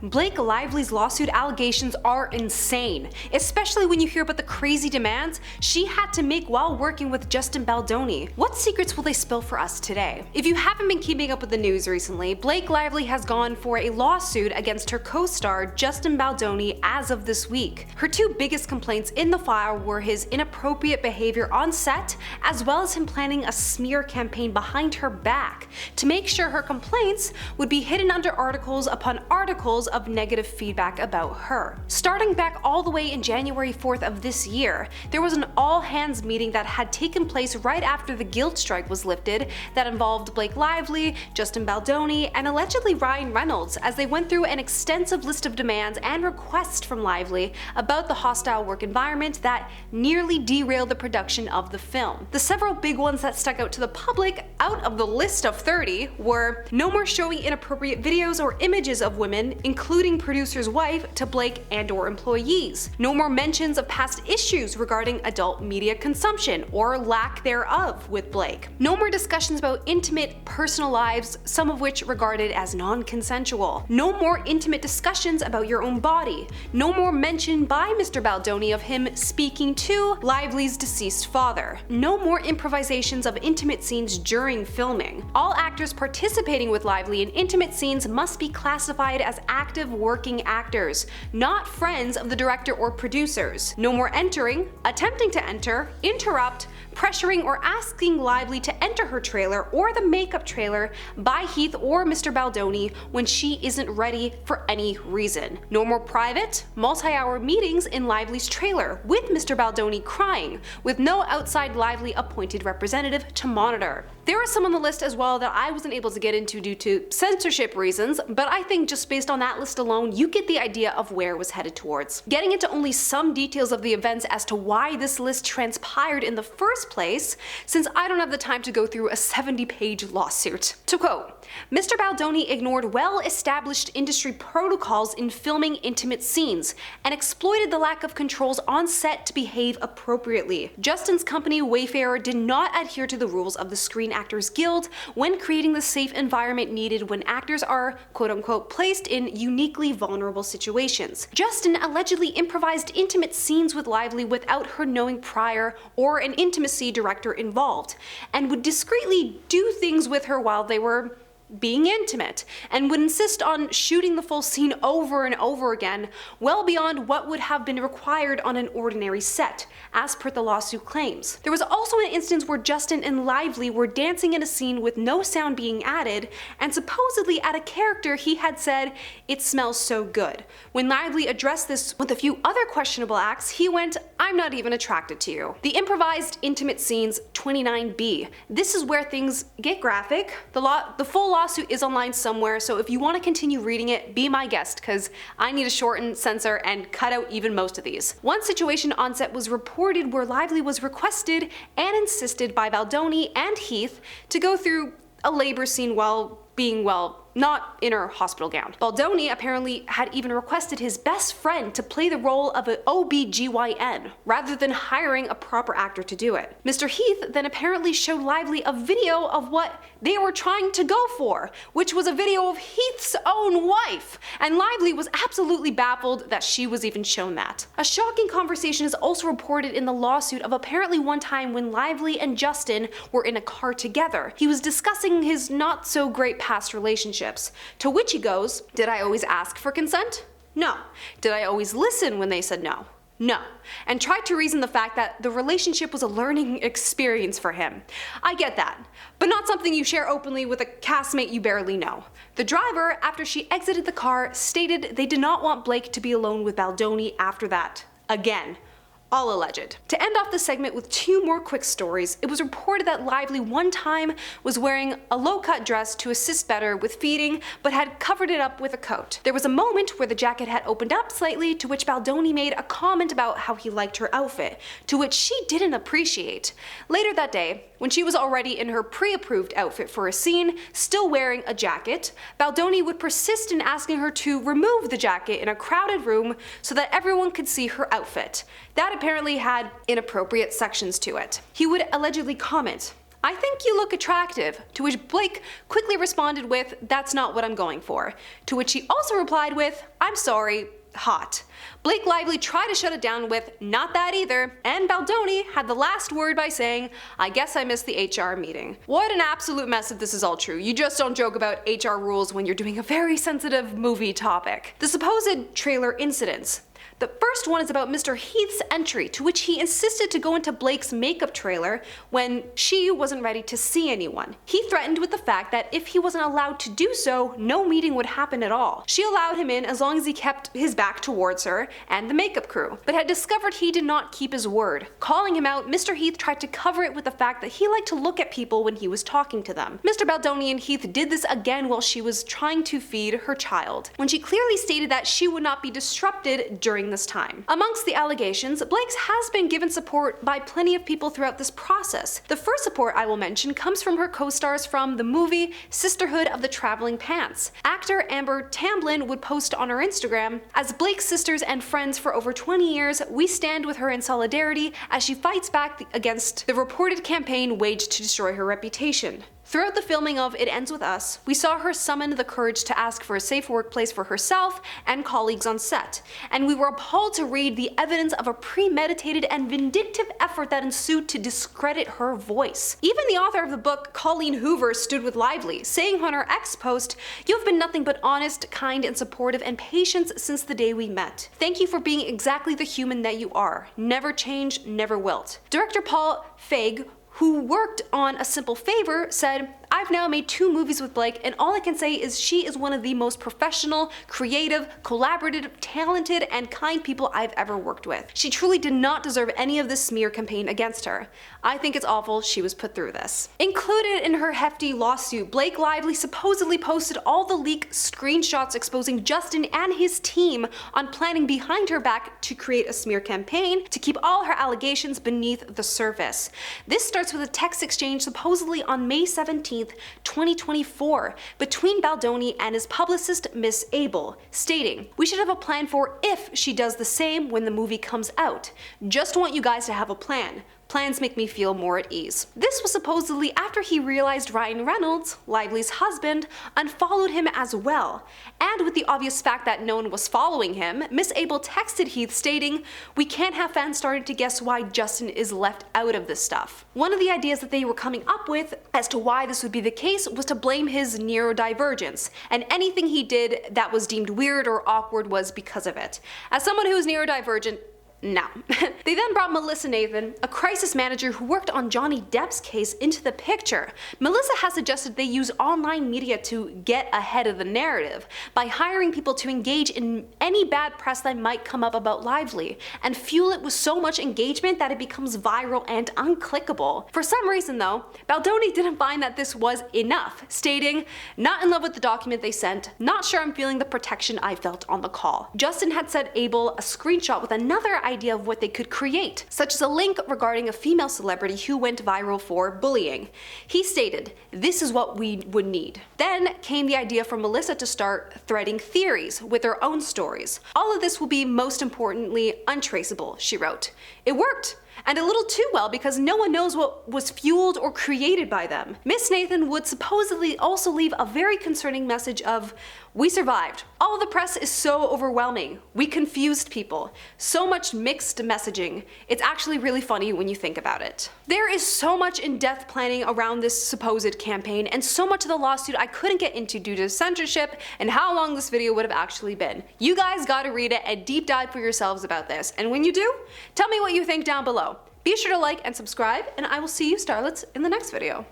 Blake Lively's lawsuit allegations are insane, especially when you hear about the crazy demands she had to make while working with Justin Baldoni. What secrets will they spill for us today? If you haven't been keeping up with the news recently, Blake Lively has gone for a lawsuit against her co-star Justin Baldoni as of this week. Her two biggest complaints in the file were his inappropriate behavior on set, as well as him planning a smear campaign behind her back to make sure her complaints would be hidden under articles upon articles of negative feedback about her. Starting back all the way in January 4th of this year, there was an all-hands meeting that had taken place right after the guild strike was lifted that involved Blake Lively, Justin Baldoni, and allegedly Ryan Reynolds as they went through an extensive list of demands and requests from Lively about the hostile work environment that nearly derailed the production of the film. The several big ones that stuck out to the public out of the list of 30 were no more showing inappropriate videos or images of women, including producer's wife, to Blake and/or employees. No more mentions of past issues regarding adult media consumption or lack thereof with Blake. No more discussions about intimate personal lives, some of which regarded as non-consensual. No more intimate discussions about your own body. No more mention by Mr. Baldoni of him speaking to Lively's deceased father. No more improvisations of intimate scenes during filming. All actors participating with Lively in intimate scenes must be classified as active working actors, not friends of the director or producers. No more entering, attempting to enter, interrupt, pressuring or asking Lively to enter her trailer or the makeup trailer by Heath or Mr. Baldoni when she isn't ready for any reason. No more private, multi-hour meetings in Lively's trailer with Mr. Baldoni crying, with no outside Lively appointed representative to monitor. There are some on the list as well that I wasn't able to get into due to censorship reasons, but I think just based on that list alone, you get the idea of where it was headed towards. Getting into only some details of the events as to why this list transpired in the first place, since I don't have the time to go through a 70-page lawsuit. To quote, Mr. Baldoni ignored well-established industry protocols in filming intimate scenes and exploited the lack of controls on set to behave appropriately. Justin's company Wayfarer did not adhere to the rules of the Screen Actors Guild when creating the safe environment needed when actors are quote-unquote placed in uniquely vulnerable situations. Justin allegedly improvised intimate scenes with Lively without her knowing prior or an intimacy director involved, and would discreetly do things with her while they were being intimate, and would insist on shooting the full scene over and over again, well beyond what would have been required on an ordinary set, as per the lawsuit claims. There was also an instance where Justin and Lively were dancing in a scene with no sound being added, and supposedly at a character he had said, "It smells so good." When Lively addressed this with a few other questionable acts, he went, "I'm not even attracted to you." The improvised intimate scenes 29B. This is where things get graphic. The full lawsuit is online somewhere, so if you want to continue reading it, be my guest, because I need to shorten, censor, and cut out even most of these. One situation on set was reported where Lively was requested and insisted by Baldoni and Heath to go through a labor scene while being, well, not in her hospital gown. Baldoni apparently had even requested his best friend to play the role of an OBGYN, rather than hiring a proper actor to do it. Mr. Heath then apparently showed Lively a video of what they were trying to go for, which was a video of Heath's own wife, and Lively was absolutely baffled that she was even shown that. A shocking conversation is also reported in the lawsuit of apparently one time when Lively and Justin were in a car together. He was discussing his not so great past relationship. To which he goes, "Did I always ask for consent? No. Did I always listen when they said no? No." And tried to reason the fact that the relationship was a learning experience for him. I get that, but not something you share openly with a castmate you barely know. The driver, after she exited the car, stated they did not want Blake to be alone with Baldoni after that. Again, all alleged. To end off the segment with two more quick stories, it was reported that Lively one time was wearing a low-cut dress to assist better with feeding, but had covered it up with a coat. There was a moment where the jacket had opened up slightly, to which Baldoni made a comment about how he liked her outfit, to which she didn't appreciate. Later that day, when she was already in her pre-approved outfit for a scene, still wearing a jacket, Baldoni would persist in asking her to remove the jacket in a crowded room so that everyone could see her outfit. That apparently had inappropriate sections to it. He would allegedly comment, "I think you look attractive," to which Blake quickly responded with, "That's not what I'm going for," to which she also replied with, "I'm sorry, hot." Blake Lively tried to shut it down with, "Not that either," and Baldoni had the last word by saying, "I guess I missed the HR meeting." What an absolute mess if this is all true. You just don't joke about HR rules when you're doing a very sensitive movie topic. The supposed trailer incidents. The first one is about Mr. Heath's entry, to which he insisted to go into Blake's makeup trailer when she wasn't ready to see anyone. He threatened with the fact that if he wasn't allowed to do so, no meeting would happen at all. She allowed him in as long as he kept his back towards her and the makeup crew, but had discovered he did not keep his word. Calling him out, Mr. Heath tried to cover it with the fact that he liked to look at people when he was talking to them. Mr. Baldoni and Heath did this again while she was trying to feed her child, when she clearly stated that she would not be disrupted during this time. Amongst the allegations, Blake has been given support by plenty of people throughout this process. The first support I will mention comes from her co-stars from the movie Sisterhood of the Traveling Pants. Actor Amber Tamblyn would post on her Instagram, "As Blake's sisters and friends for over 20 years, we stand with her in solidarity as she fights back against the reported campaign waged to destroy her reputation." Throughout the filming of It Ends With Us, we saw her summon the courage to ask for a safe workplace for herself and colleagues on set, and we were appalled to read the evidence of a premeditated and vindictive effort that ensued to discredit her voice. Even the author of the book, Colleen Hoover, stood with Lively, saying on her X post, "You have been nothing but honest, kind, and supportive and patient since the day we met. Thank you for being exactly the human that you are. Never change, never wilt." Director Paul Feig, who worked on A Simple Favor, said, "I've now made 2 movies with Blake, and all I can say is she is one of the most professional, creative, collaborative, talented, and kind people I've ever worked with. She truly did not deserve any of this smear campaign against her. I think it's awful she was put through this." Included in her hefty lawsuit, Blake Lively supposedly posted all the leaked screenshots exposing Justin and his team on planning behind her back to create a smear campaign to keep all her allegations beneath the surface. This starts with a text exchange supposedly on May 17th, 2024, between Baldoni and his publicist Miss Abel, stating, "We should have a plan for if she does the same when the movie comes out. Just want you guys to have a plan. Plans make me feel more at ease." This was supposedly after he realized Ryan Reynolds, Lively's husband, unfollowed him as well. And with the obvious fact that no one was following him, Miss Abel texted Heath stating, "We can't have fans starting to guess why Justin is left out of this stuff." One of the ideas that they were coming up with as to why this would be the case was to blame his neurodivergence, and anything he did that was deemed weird or awkward was because of it. As someone who is neurodivergent, no. They then brought Melissa Nathan, a crisis manager who worked on Johnny Depp's case, into the picture. Melissa has suggested they use online media to get ahead of the narrative by hiring people to engage in any bad press that might come up about Lively and fuel it with so much engagement that it becomes viral and unclickable. For some reason though, Baldoni didn't find that this was enough, stating, "Not in love with the document they sent, not sure I'm feeling the protection I felt on the call." Justin had sent Abel a screenshot with another idea of what they could create, such as a link regarding a female celebrity who went viral for bullying. He stated, "This is what we would need." Then came the idea for Melissa to start threading theories with her own stories. "All of this will be most importantly untraceable," she wrote. It worked. And a little too well, because no one knows what was fueled or created by them. Miss Nathan would supposedly also leave a very concerning message of, "We survived. All the press is so overwhelming. We confused people. So much mixed messaging. It's actually really funny when you think about it." There is so much in-depth planning around this supposed campaign, and so much of the lawsuit I couldn't get into due to censorship and how long this video would have actually been. You guys gotta read it and deep dive for yourselves about this, and when you do, tell me what you think down below. Be sure to like and subscribe, and I will see you starlets in the next video.